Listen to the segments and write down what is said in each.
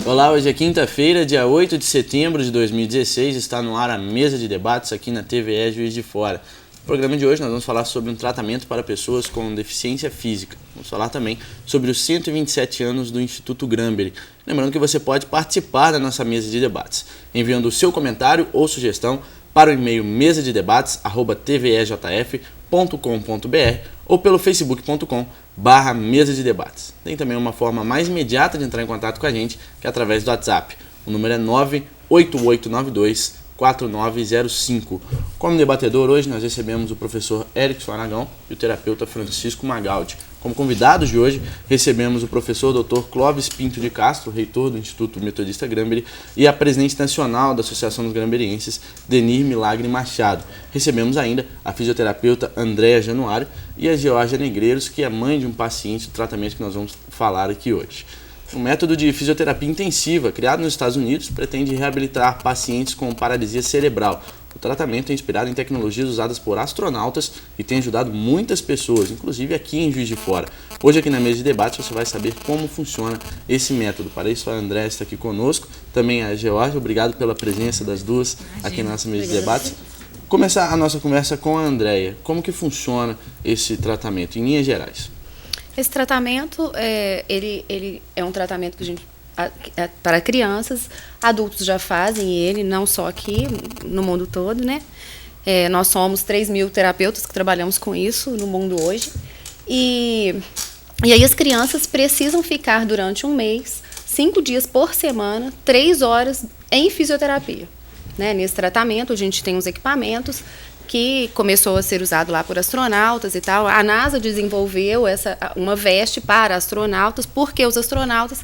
Olá, hoje é quinta-feira, dia 8 de setembro de 2016, está no ar a mesa de debates aqui na TVE Juiz de Fora. No programa de hoje nós vamos falar sobre um tratamento para pessoas com deficiência física. Vamos falar também sobre os 127 anos do Instituto Gramberry. Lembrando que você pode participar da nossa mesa de debates, enviando o seu comentário ou sugestão para o e-mail mesadedebats@tvejf.com.br ou pelo facebook.com/mesa de debates. Tem também uma forma mais imediata de entrar em contato com a gente, que é através do WhatsApp. O número é 98892-4905. Como debatedor, hoje nós recebemos o professor Erickson Aragão e o terapeuta Francisco Magaldi. Como convidados de hoje, recebemos o professor Dr. Clóvis Pinto de Castro, reitor do Instituto Metodista Gramberry, e a presidente nacional da Associação dos Gramberienses, Denir Milagre Machado. Recebemos ainda a fisioterapeuta Andréa Januário e a Georgia Negreiros, que é mãe de um paciente do tratamento que nós vamos falar aqui hoje. O método de fisioterapia intensiva, criado nos Estados Unidos, pretende reabilitar pacientes com paralisia cerebral. O tratamento é inspirado em tecnologias usadas por astronautas e tem ajudado muitas pessoas, inclusive aqui em Juiz de Fora. Hoje aqui na mesa de debate você vai saber como funciona esse método. Para isso a Andréa está aqui conosco, também a Georgia. Obrigado pela presença das duas aqui na nossa mesa de debate. Começar a nossa conversa com a Andréa. Como que funciona esse tratamento, em linhas gerais? Esse tratamento, ele é um tratamento que a gente para crianças, adultos já fazem ele, não só aqui, no mundo todo, né? Nós somos 3.000 terapeutas que trabalhamos com isso no mundo hoje. E aí as crianças precisam ficar durante um mês, 5 dias por semana, 3 horas em fisioterapia. Né? Nesse tratamento, a gente tem uns equipamentos que começou a ser usado lá por astronautas e tal. A NASA desenvolveu uma veste para astronautas, porque os astronautas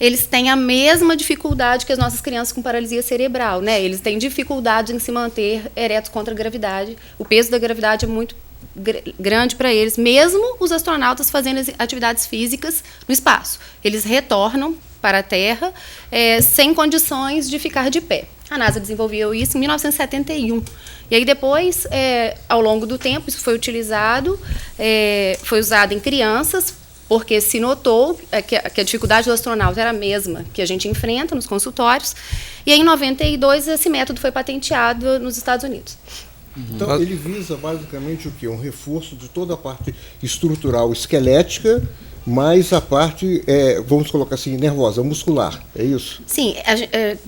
eles têm a mesma dificuldade que as nossas crianças com paralisia cerebral, né? Eles têm dificuldade em se manter eretos contra a gravidade. O peso da gravidade é muito grande para eles, mesmo os astronautas fazendo atividades físicas no espaço. Eles retornam para a Terra sem condições de ficar de pé. A NASA desenvolveu isso em 1971. E aí depois, ao longo do tempo, isso foi utilizado, foi usado em crianças, porque se notou que a dificuldade do astronauta era a mesma que a gente enfrenta nos consultórios. E aí, em 92, esse método foi patenteado nos Estados Unidos. Então, ele visa basicamente o quê? Um reforço de toda a parte estrutural esquelética, mais a parte, vamos colocar assim, nervosa, muscular, é isso? Sim,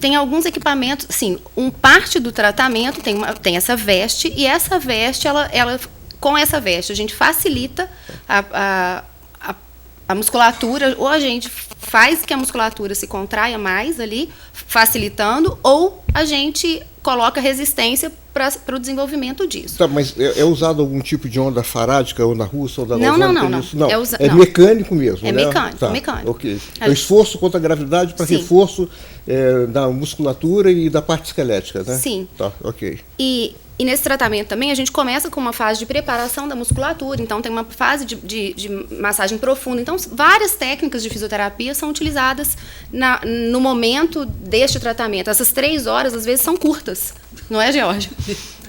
tem alguns equipamentos, sim, parte do tratamento tem essa veste, e essa veste, com essa veste, a gente facilita a musculatura, ou a gente faz que a musculatura se contraia mais ali, facilitando, ou a gente coloca resistência para o desenvolvimento disso. Tá, mas é usado algum tipo de onda farádica, onda russa, onda não, galvânica? Não. Isso? Não. É mecânico mesmo, né? Mecânico, tá. Mecânico. Ok. É o esforço contra a gravidade para reforço da musculatura e da parte esquelética, né? Sim. Tá, ok. E nesse tratamento também a gente começa com uma fase de preparação da musculatura, então tem uma fase de massagem profunda. Então, várias técnicas de fisioterapia são utilizadas no momento deste tratamento. Essas 3 horas, às vezes, são curtas, não é, Georgia?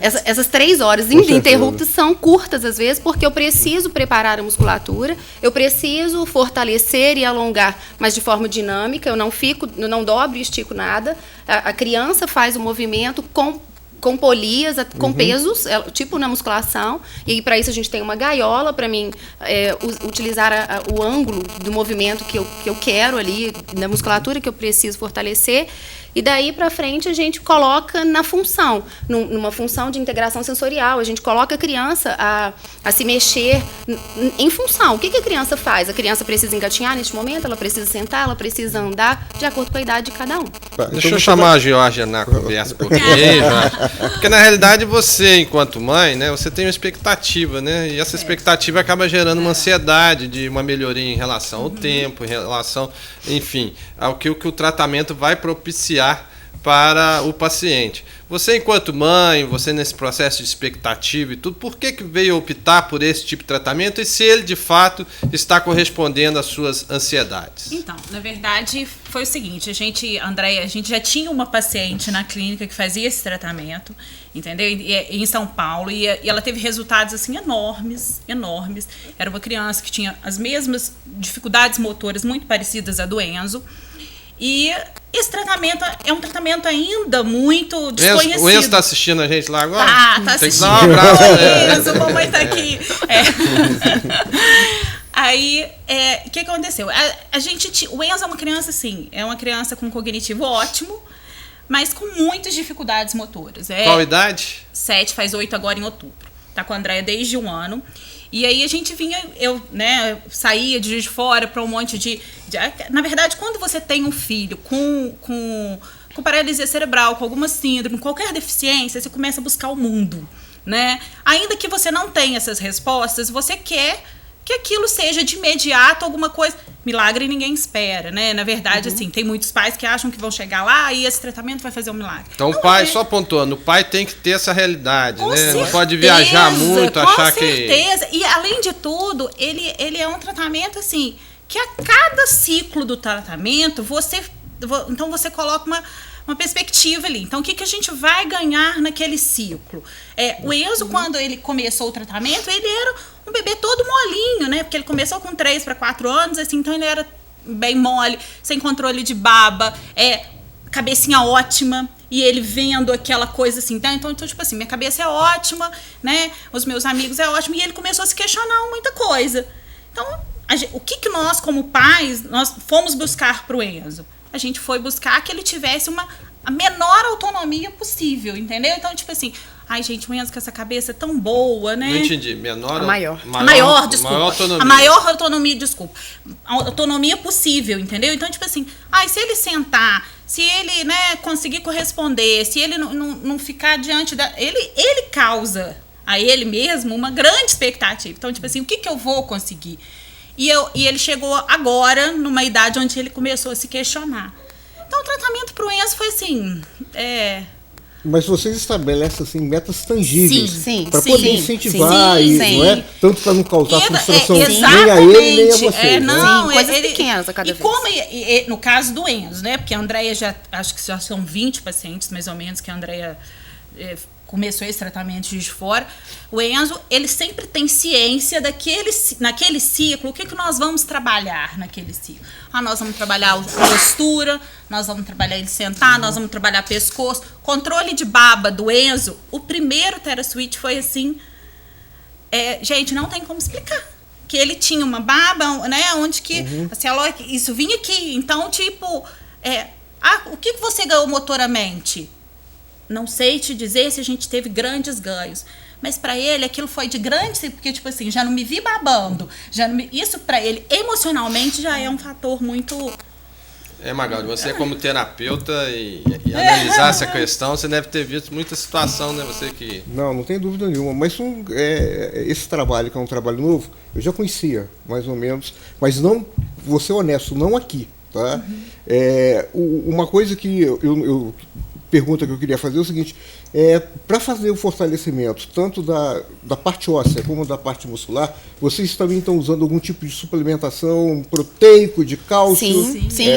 Essas 3 horas ininterruptas são curtas, às vezes, porque eu preciso preparar a musculatura, eu preciso fortalecer e alongar, mas de forma dinâmica, eu não dobro e estico nada. A criança faz o movimento com polias, com pesos, tipo na musculação, e para isso a gente tem uma gaiola para mim utilizar o ângulo do movimento que eu quero ali, na musculatura que eu preciso fortalecer, e daí para frente a gente coloca na função, numa função de integração sensorial, a gente coloca a criança a se mexer em função. O que a criança faz? A criança precisa engatinhar neste momento, ela precisa sentar, ela precisa andar, de acordo com a idade de cada um. Deixa eu chamar a Georgia na conversa um pouquinho, porque na realidade você, enquanto mãe, né, você tem uma expectativa, né, e essa expectativa acaba gerando uma ansiedade de uma melhoria em relação ao tempo, em relação, enfim, ao que o tratamento vai propiciar para o paciente. Você, enquanto mãe, você nesse processo de expectativa e tudo, por que veio optar por esse tipo de tratamento e se ele, de fato, está correspondendo às suas ansiedades? Então, na verdade, foi o seguinte, Andréia, a gente já tinha uma paciente na clínica que fazia esse tratamento, entendeu? Em São Paulo, e ela teve resultados, assim, enormes. Era uma criança que tinha as mesmas dificuldades motoras muito parecidas à do Enzo, E esse tratamento é um tratamento ainda muito desconhecido. O Enzo tá assistindo a gente lá agora? Tá assistindo. Tem que dar um abraço. Enzo, a mamãe tá aqui. Aí, o que aconteceu? O Enzo é uma criança, assim, é uma criança com cognitivo ótimo, mas com muitas dificuldades motoras. Qual idade? 7, faz 8 agora em outubro. Tá com a Andréia desde 1 ano. E aí a gente vinha, eu saía de Juiz de Fora para um monte de... Na verdade, quando você tem um filho com paralisia cerebral, com alguma síndrome, qualquer deficiência, você começa a buscar o mundo, né? Ainda que você não tenha essas respostas, você quer que aquilo seja de imediato alguma coisa. Milagre ninguém espera, né? Na verdade, assim, tem muitos pais que acham que vão chegar lá e esse tratamento vai fazer um milagre. Então o pai, só pontuando, o pai tem que ter essa realidade, com né? certeza, não pode viajar muito, achar que... Com certeza. E, além de tudo, ele é um tratamento, assim, que a cada ciclo do tratamento, você coloca uma perspectiva ali. Então, o que a gente vai ganhar naquele ciclo? O Enzo, quando ele começou o tratamento, ele era um bebê todo molinho, né? Porque ele começou com 3 para 4 anos, assim, então ele era bem mole, sem controle de baba, cabecinha ótima, e ele vendo aquela coisa assim, tá? Então, tipo assim, minha cabeça é ótima, né? Os meus amigos é ótimo, e ele começou a se questionar muita coisa. Então, o que nós, como pais, nós fomos buscar pro Enzo? A gente foi buscar que ele tivesse a menor autonomia possível, entendeu? Então, tipo assim, ai, gente, o Enzo com essa cabeça tão boa, né? Não entendi. Menor? A maior. A maior, desculpa. Maior autonomia. A maior autonomia, desculpa. A autonomia possível, entendeu? Então, tipo assim, se ele sentar, se ele, né, conseguir corresponder, se ele não ficar diante da... Ele causa a ele mesmo uma grande expectativa. Então, tipo assim, o que eu vou conseguir? E ele chegou agora numa idade onde ele começou a se questionar. Então, o tratamento pro Enzo foi assim... Mas vocês estabelecem assim, metas tangíveis para poder incentivar, não é? Tanto para não causar frustração nem a ele, nem a vocês. Não, coisas pequenas a cada vez. Como no caso do Enzo, né? Porque a Andréia acho que já são 20 pacientes, mais ou menos, que a Andréia começou esse tratamento de fora. O Enzo, ele sempre tem ciência naquele ciclo, o que nós vamos trabalhar naquele ciclo. Nós vamos trabalhar a postura, nós vamos trabalhar ele sentar, nós vamos trabalhar pescoço. Controle de baba do Enzo, o primeiro TheraSwitch foi assim, gente, não tem como explicar. Que ele tinha uma baba, né, onde que a célula, isso vinha aqui. Então, tipo, o que você ganhou motoramente? Não sei te dizer se a gente teve grandes ganhos. Mas para ele aquilo foi de grande, porque tipo assim, já não me vi babando. Isso para ele emocionalmente já é um fator muito... Magaldi, você como terapeuta e analisar essa questão, você deve ter visto muita situação, né? Você que... Não tem dúvida nenhuma. Mas esse trabalho, que é um trabalho novo, eu já conhecia, mais ou menos. Mas não, vou ser honesto, não aqui. Tá? Uma coisa que eu pergunta que eu queria fazer é o seguinte, para fazer o fortalecimento tanto da parte óssea como da parte muscular, vocês também estão usando algum tipo de suplementação proteico, de cálcio? Sim.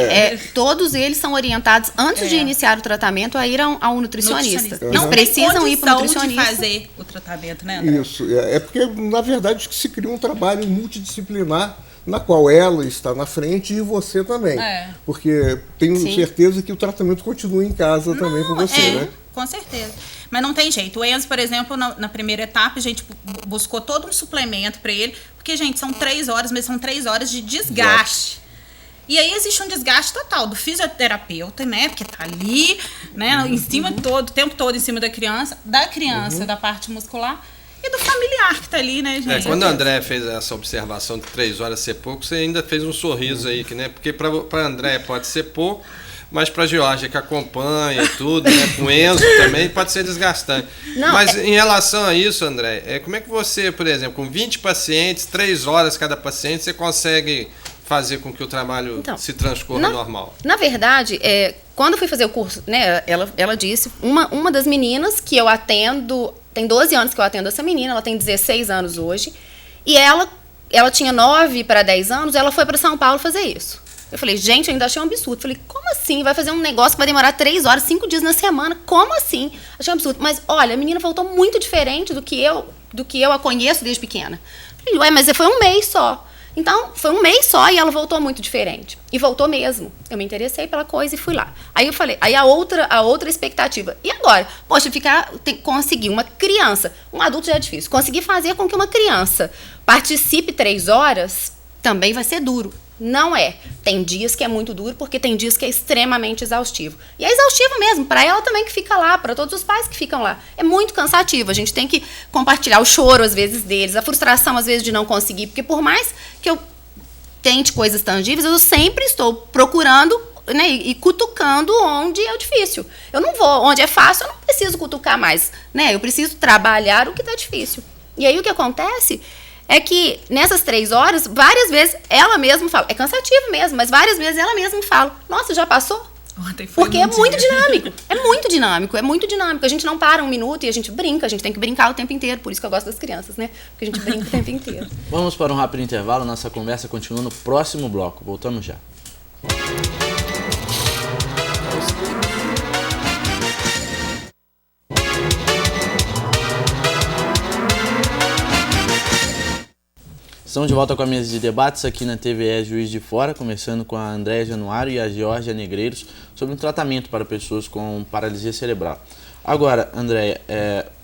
Todos eles são orientados, antes de iniciar o tratamento, a ir a um nutricionista. Eles precisam ir para o nutricionista. De fazer o tratamento, né, André? Isso, porque, na verdade, se cria um trabalho multidisciplinar na qual ela está na frente e você também. Porque tenho certeza que o tratamento continua em casa também com você, né? Com certeza. Mas não tem jeito. O Enzo, por exemplo, na primeira etapa, a gente buscou todo um suplemento para ele, porque, gente, são 3 horas, mas são 3 horas de desgaste. E aí existe um desgaste total do fisioterapeuta, né? Porque tá ali, né? Em cima o tempo todo em cima da criança, da parte muscular. E do familiar que tá ali, né, gente? Quando a Andréia fez essa observação de 3 horas ser pouco, você ainda fez um sorriso aí, né? Porque para a Andréia pode ser pouco, mas para a Georgia que acompanha tudo, né? Com o Enzo também pode ser desgastante. Mas em relação a isso, André, como é que você, por exemplo, com 20 pacientes, 3 horas cada paciente, você consegue fazer com que o trabalho se transcorra normal? Na verdade, quando eu fui fazer o curso, né, ela disse, uma das meninas que eu atendo, tem 12 anos que eu atendo essa menina, ela tem 16 anos hoje, e ela tinha 9 para 10 anos, ela foi para São Paulo fazer isso. Eu falei, gente, eu ainda achei um absurdo. Falei, como assim? Vai fazer um negócio que vai demorar 3 horas, 5 dias na semana? Como assim? Achei um absurdo. Mas, olha, a menina voltou muito diferente do que eu a conheço desde pequena. Falei, mas foi um mês só. Então, foi um mês só e ela voltou muito diferente. E voltou mesmo. Eu me interessei pela coisa e fui lá. Aí eu falei, aí a outra expectativa. E agora? Poxa, conseguir uma criança, um adulto já é difícil, conseguir fazer com que uma criança participe 3 horas também vai ser duro. Não é. Tem dias que é muito duro, porque tem dias que é extremamente exaustivo. E é exaustivo mesmo, para ela também que fica lá, para todos os pais que ficam lá. É muito cansativo. A gente tem que compartilhar o choro, às vezes, deles, a frustração, às vezes, de não conseguir. Porque por mais que eu tente coisas tangíveis, eu sempre estou procurando, né, e cutucando onde é difícil. Eu não vou, onde é fácil, eu não preciso cutucar mais. Né? Eu preciso trabalhar o que está difícil. E aí o que acontece é que nessas 3 horas, várias vezes ela mesma fala, é cansativo mesmo, mas várias vezes ela mesma fala, nossa, já passou? Ontem foi porque é muito dinâmico, é muito dinâmico, é muito dinâmico. A gente não para um minuto e a gente brinca, a gente tem que brincar o tempo inteiro, por isso que eu gosto das crianças, né? Porque a gente brinca o tempo inteiro. Vamos para um rápido intervalo, nossa conversa continua no próximo bloco, voltamos já. Estamos de volta com a mesa de debates aqui na TVE Juiz de Fora, conversando com a Andréia Januário e a Georgia Negreiros sobre um tratamento para pessoas com paralisia cerebral. Agora, Andréia,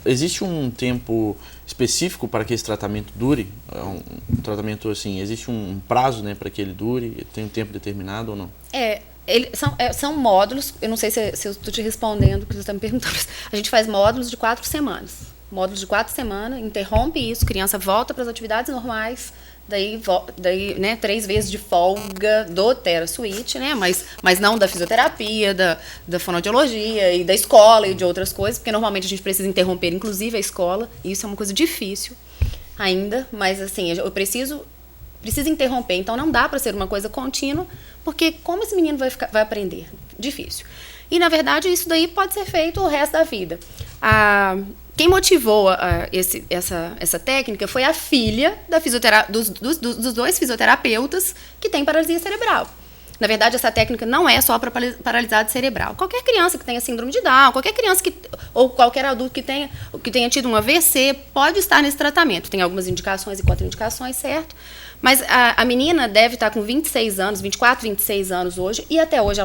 existe um tempo específico para que esse tratamento dure? Um tratamento assim, existe um prazo, né, para que ele dure? Tem um tempo determinado ou não? São módulos, eu não sei se eu estou te respondendo o que você está me perguntando. A gente faz módulos de 4 semanas. Módulos de 4 semanas, interrompe isso, criança volta para as atividades normais, daí né, 3 vezes de folga do TheraSuite, né, mas não da fisioterapia, da fonoaudiologia e da escola e de outras coisas, porque normalmente a gente precisa interromper, inclusive a escola, e isso é uma coisa difícil ainda, mas assim, eu preciso interromper, então não dá para ser uma coisa contínua, porque como esse menino vai aprender? Difícil. E, na verdade, isso daí pode ser feito o resto da vida. Quem motivou essa técnica foi a filha dos 2 fisioterapeutas que têm paralisia cerebral. Na verdade, essa técnica não é só para paralisado cerebral. Qualquer criança que tenha síndrome de Down, qualquer criança ou qualquer adulto que tenha tido um AVC pode estar nesse tratamento. Tem algumas indicações e contraindicações, certo? Mas a menina deve estar com 26 anos, 24, 26 anos hoje, e até hoje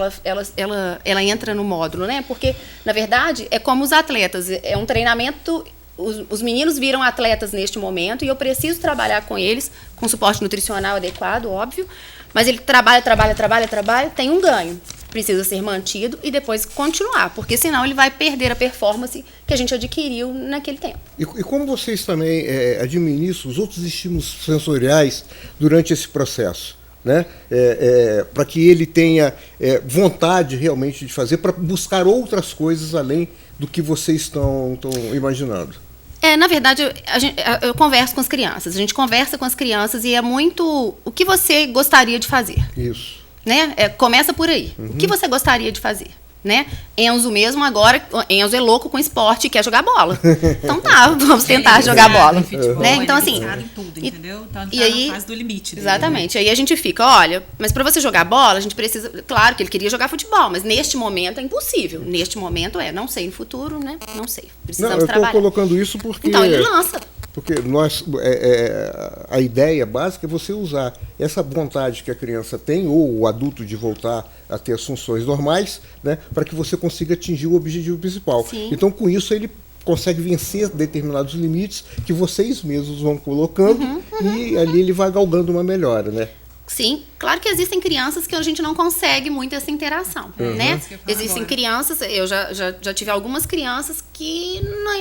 ela entra no módulo, né? Porque, na verdade, é como os atletas, é um treinamento, os meninos viram atletas neste momento, e eu preciso trabalhar com eles, com suporte nutricional adequado, óbvio, mas ele trabalha, tem um ganho. Precisa ser mantido e depois continuar, porque senão ele vai perder a performance que a gente adquiriu naquele tempo. E como vocês também administram os outros estímulos sensoriais durante esse processo, né? Para que ele tenha vontade realmente de fazer, para buscar outras coisas além do que vocês estão imaginando? Na verdade, eu converso com as crianças, a gente conversa com as crianças e é muito o que você gostaria de fazer. Isso. Né? Começa por aí. Uhum. O que você gostaria de fazer? Né? Enzo mesmo agora, Enzo é louco com esporte e quer jogar bola. Então tá, vamos tentar jogar bola. Futebol, né? Então assim, em tudo, entendeu? Então e aí, na fase do limite dele, exatamente. Né? Aí a gente fica, olha, mas para você jogar bola, a gente precisa, claro que ele queria jogar futebol, mas neste momento é impossível. Neste momento não sei no futuro, né? Não sei. Precisamos trabalhar. Eu estou colocando isso porque então ele lança. Porque a ideia básica é você usar essa vontade que a criança tem, ou o adulto, de voltar a ter as funções normais, né, para que você consiga atingir o objetivo principal. Sim. Então, com isso, ele consegue vencer determinados limites que vocês mesmos vão colocando, e ali ele vai galgando uma melhora, né? Sim, claro que existem crianças que a gente não consegue muito essa interação, né? Existem crianças, eu já tive algumas crianças que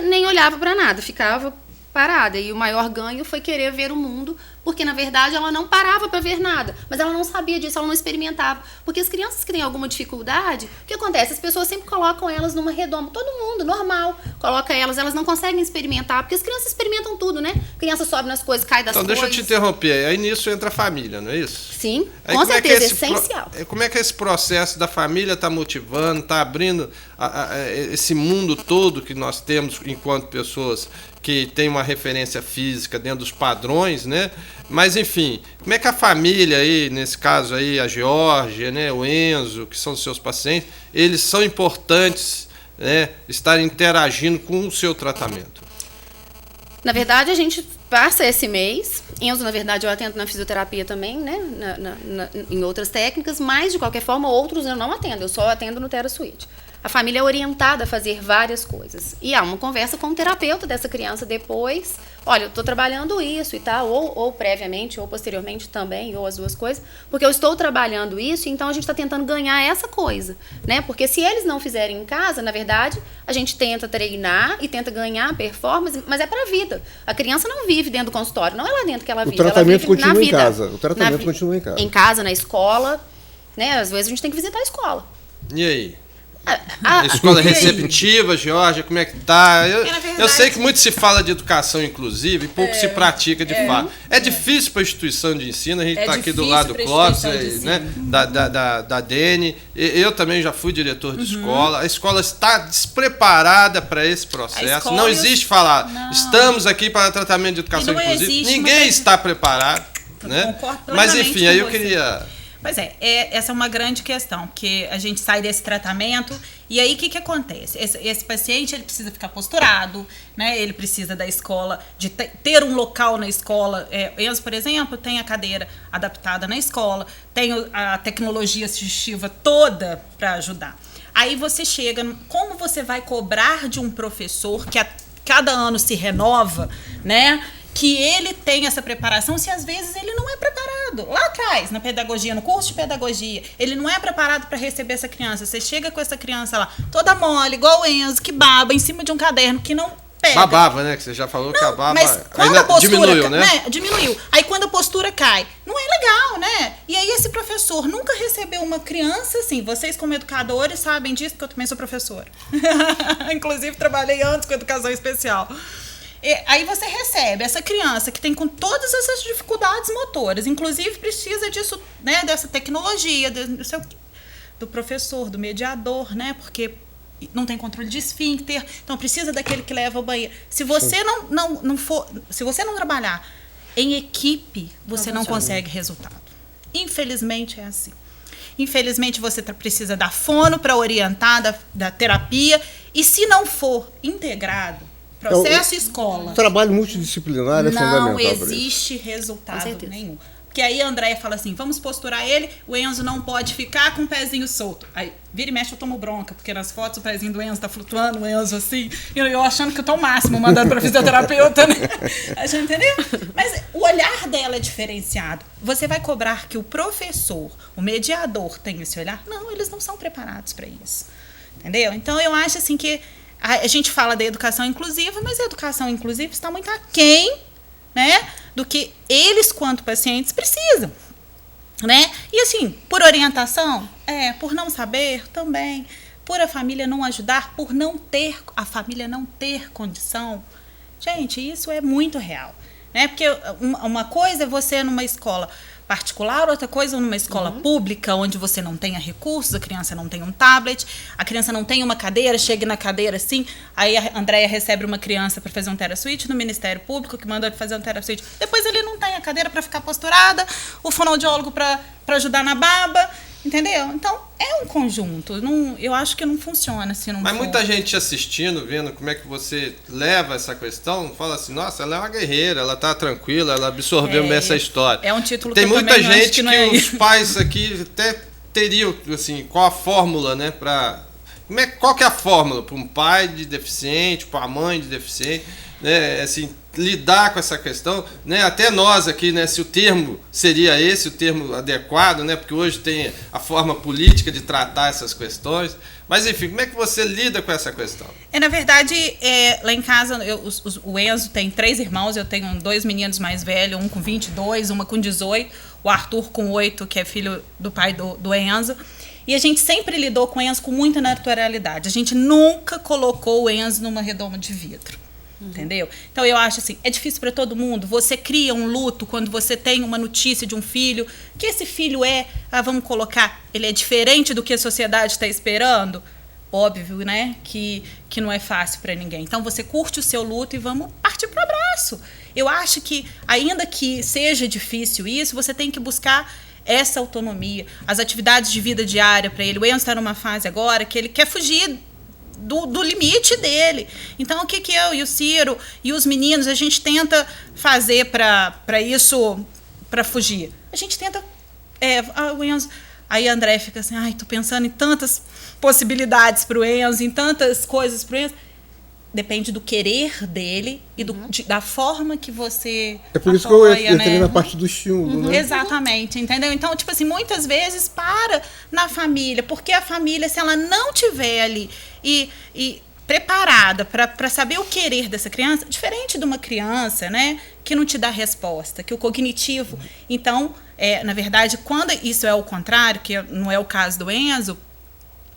nem olhava para nada, ficava parada, e o maior ganho foi querer ver o mundo, porque na verdade ela não parava para ver nada, mas ela não sabia disso, ela não experimentava, porque as crianças que têm alguma dificuldade, o que acontece? As pessoas sempre colocam elas numa redoma, todo mundo, normal, coloca elas não conseguem experimentar, porque as crianças experimentam tudo, né? A criança sobe nas coisas, cai das coisas. Então deixa eu te interromper, aí nisso entra a família, não é isso? Sim, aí, com certeza, é essencial. Como é que esse processo da família está motivando, está abrindo esse mundo todo que nós temos enquanto pessoas que tem uma referência física dentro dos padrões, né? Mas, enfim, como é que a família aí, nesse caso aí, a Georgia, né, o Enzo, que são os seus pacientes, eles são importantes, né, estarem interagindo com o seu tratamento? Na verdade, a gente passa esse mês. Enzo, na verdade, eu atendo na fisioterapia também, né? Em outras técnicas, mas, de qualquer forma, outros eu não atendo. Eu só atendo no TheraSuite. A família é orientada a fazer várias coisas. E há uma conversa com o terapeuta dessa criança depois. Olha, eu estou trabalhando isso e tal, ou previamente, ou posteriormente também, ou as duas coisas, porque eu estou trabalhando isso, então a gente está tentando ganhar essa coisa, né? Porque se eles não fizerem em casa, na verdade, a gente tenta treinar e tenta ganhar performance, mas é para a vida. A criança não vive dentro do consultório, não é lá dentro que ela vive. O tratamento ela vive continua na em vida, casa. O tratamento continua em casa. Em casa, na escola, né? Às vezes a gente tem que visitar a escola. E aí? A escola receptiva, Georgia, como é que tá? Eu sei que muito se fala de educação inclusiva e pouco se pratica de fato. É difícil para a instituição de ensino, a gente está aqui do lado do Clóvis, né, da Dene. Eu também já fui diretor de escola. A escola está despreparada para esse processo. Não existe falar, estamos aqui para tratamento de educação inclusiva. Ninguém está preparado. Né? Mas enfim, aí eu queria... Pois essa é uma grande questão, porque a gente sai desse tratamento e aí o que acontece? Esse paciente ele precisa ficar posturado, né? Ele precisa da escola, de ter um local na escola. Enzo, por exemplo, tem a cadeira adaptada na escola, tem a tecnologia assistiva toda para ajudar. Aí você chega, como você vai cobrar de um professor que a cada ano se renova, né? Que ele tem essa preparação, se às vezes ele não é preparado. Lá atrás, na pedagogia, no curso de pedagogia, ele não é preparado para receber essa criança. Você chega com essa criança lá, toda mole, igual o Enzo, que baba em cima de um caderno, que não pega. Babava, né? Que você já falou que a baba mas quando ainda a postura diminuiu, né? Diminuiu. Aí quando a postura cai, não é legal, né? E aí esse professor nunca recebeu uma criança assim. Vocês como educadores sabem disso, porque eu também sou professora. Inclusive trabalhei antes com educação especial. Aí você recebe essa criança que tem com todas essas dificuldades motoras, inclusive precisa disso, né, dessa tecnologia, do professor, do mediador, né, porque não tem controle de esfíncter, então precisa daquele que leva ao banheiro. Se você se você não trabalhar em equipe, você não consegue resultado. Infelizmente é assim. Infelizmente você precisa da fono para orientar, da terapia, e se não for integrado, processo escola. O trabalho multidisciplinar é fundamental. Não existe resultado nenhum. Porque aí a Andréia fala assim, vamos posturar ele, o Enzo não pode ficar com o pezinho solto. Aí, vira e mexe, eu tomo bronca, porque nas fotos o pezinho do Enzo tá flutuando, o Enzo assim, e eu achando que eu tô o máximo, mandando pra fisioterapeuta, né? A gente entendeu? Mas o olhar dela é diferenciado. Você vai cobrar que o professor, o mediador, tenha esse olhar? Não, eles não são preparados para isso. Entendeu? Então, eu acho assim que a gente fala da educação inclusiva, mas a educação inclusiva está muito aquém, né, do que eles, quanto pacientes, precisam. Né? E assim, por orientação, por não saber também, por a família não ajudar, por a família não ter condição. Gente, isso é muito real. Né? Porque uma coisa é você numa escola particular, outra coisa numa escola pública, onde você não tenha recursos, a criança não tem um tablet, a criança não tem uma cadeira, chega na cadeira assim, aí a Andréia recebe uma criança para fazer um TheraSuite no Ministério Público, que manda ele fazer um TheraSuite, depois ele não tem a cadeira para ficar posturada, o fonoaudiólogo para ajudar na baba, entendeu? Então, é um conjunto, eu acho que não funciona se não Mas for. muita gente assistindo, vendo como é que você leva essa questão, fala assim, nossa, ela é uma guerreira, ela tá tranquila, ela absorveu bem essa história. É um título Tem que eu muita também acho gente que não é os pais aqui até teriam, assim, qual a fórmula, né, qual que é a fórmula para um pai de deficiente, para a mãe de deficiente, né, assim, lidar com essa questão, né, até nós aqui, né, se o termo seria esse, o termo adequado, né, porque hoje tem a forma política de tratar essas questões, mas enfim, como é que você lida com essa questão? Na verdade, lá em casa, o Enzo tem 3 irmãos, eu tenho 2 meninos mais velhos, um com 22, uma com 18, o Arthur com 8, que é filho do pai do Enzo. E a gente sempre lidou com o Enzo com muita naturalidade. A gente nunca colocou o Enzo numa redoma de vidro. Entendeu? Então eu acho assim, é difícil para todo mundo. Você cria um luto quando você tem uma notícia de um filho, que esse filho vamos colocar, ele é diferente do que a sociedade está esperando. Óbvio, né? Que não é fácil para ninguém. Então você curte o seu luto e vamos partir pro abraço. Eu acho que, ainda que seja difícil isso, você tem que buscar essa autonomia, as atividades de vida diária para ele. O Enzo está numa fase agora que ele quer fugir do limite dele. Então, o que eu e o Ciro e os meninos, a gente tenta fazer para isso, para fugir? A gente tenta... o Enzo... Aí a André fica assim, ai, tô pensando em tantas possibilidades para o Enzo, em tantas coisas para o Enzo. Depende do querer dele e da forma que você É por isso apoia, que eu entrei na parte do estímulo, né? Exatamente, entendeu? Então, tipo assim, muitas vezes para na família, porque a família, se ela não tiver ali e preparada para saber o querer dessa criança, diferente de uma criança, né, que não te dá resposta, que o cognitivo... Então, na verdade, quando isso é o contrário, que não é o caso do Enzo,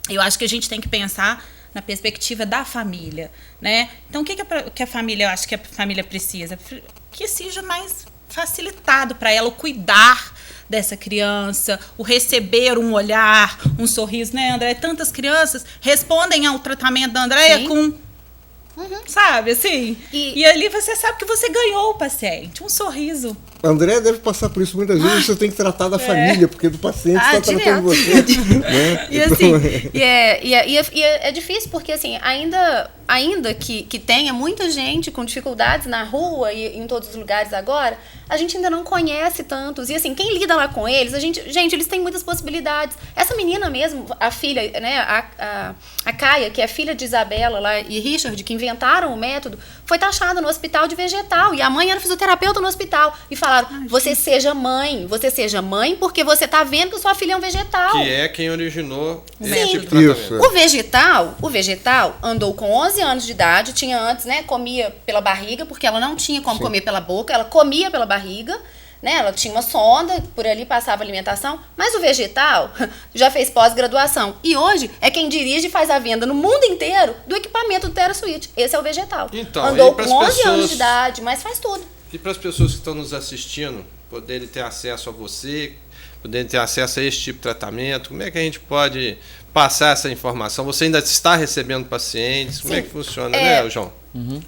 eu acho que a gente tem que pensar na perspectiva da família, né? Então, o que a família, eu acho que a família precisa? Que seja mais facilitado para ela o cuidar dessa criança, o receber um olhar, um sorriso, né, André? Tantas crianças respondem ao tratamento da Andréia com... Sabe, assim? E ali você sabe que você ganhou o paciente, um sorriso. A André deve passar por isso muitas vezes, você tem que tratar da família, porque do paciente está tratando você. Né? E assim, é difícil, porque assim, ainda que tenha muita gente com dificuldades na rua e em todos os lugares agora, a gente ainda não conhece tantos. E assim, quem lida lá com eles, gente, eles têm muitas possibilidades. Essa menina mesmo, a filha, né, a Caia, que é filha de Isabela lá, e Richard, que inventaram o método, foi taxada no hospital de vegetal. E a mãe era fisioterapeuta no hospital. E falaram, você seja mãe porque você tá vendo que sua filha é um vegetal. Que é quem originou esse tipo de tratamento. tratamento. O vegetal andou com 11 anos de idade, tinha antes, né, comia pela barriga, porque ela não tinha como comer pela boca, ela comia pela barriga, né, ela tinha uma sonda, por ali passava alimentação, mas o vegetal já fez pós-graduação. E hoje é quem dirige e faz a venda no mundo inteiro do equipamento do TheraSuite. Esse é o vegetal. Então, andou com 11 anos de idade, mas faz tudo. E para as pessoas que estão nos assistindo poderem ter acesso a você, poderem ter acesso a esse tipo de tratamento, como é que a gente pode passar essa informação? Você ainda está recebendo pacientes? Como é que funciona, né, João?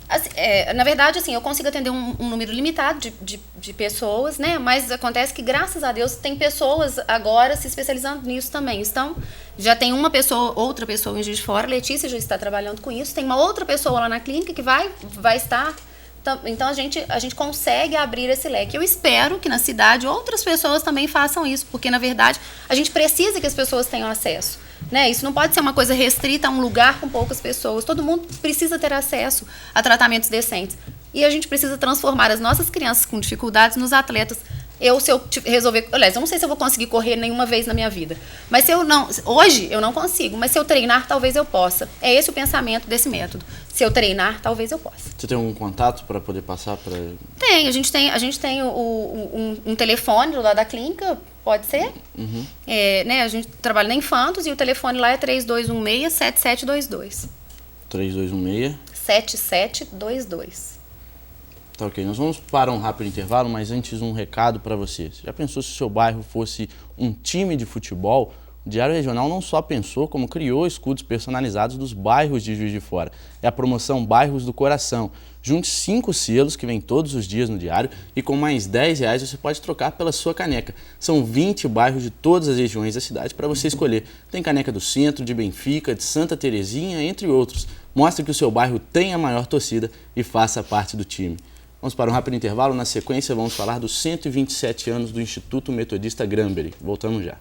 Assim, na verdade, assim, eu consigo atender um número limitado de pessoas, né? Mas acontece que, graças a Deus, tem pessoas agora se especializando nisso também. Então, já tem outra pessoa em Juiz de Fora, Letícia já está trabalhando com isso, tem uma outra pessoa lá na clínica que vai estar... Então, a gente consegue abrir esse leque. Eu espero que na cidade outras pessoas também façam isso, porque, na verdade, a gente precisa que as pessoas tenham acesso. Né? Isso não pode ser uma coisa restrita a um lugar com poucas pessoas. Todo mundo precisa ter acesso a tratamentos decentes. E a gente precisa transformar as nossas crianças com dificuldades nos atletas. Se eu resolver... Aliás, eu não sei se eu vou conseguir correr nenhuma vez na minha vida. Mas hoje eu não consigo, mas se eu treinar, talvez eu possa. É esse o pensamento desse método. Se eu treinar, talvez eu possa. Você tem um contato para poder passar para... Tem, a gente tem um telefone lá da clínica, pode ser. Né, a gente trabalha na Infantos e o telefone lá é 3216-7722. 3216? 7722. Tá ok, nós vamos para um rápido intervalo, mas antes um recado para você. Você já pensou se o seu bairro fosse um time de futebol? O Diário Regional não só pensou, como criou escudos personalizados dos bairros de Juiz de Fora. É a promoção Bairros do Coração. Junte 5 selos que vêm todos os dias no Diário e com mais R$10 você pode trocar pela sua caneca. São 20 bairros de todas as regiões da cidade para você escolher. Tem caneca do Centro, de Benfica, de Santa Terezinha, entre outros. Mostre que o seu bairro tem a maior torcida e faça parte do time. Vamos para um rápido intervalo. Na sequência, vamos falar dos 127 anos do Instituto Metodista Granbury. Voltamos já.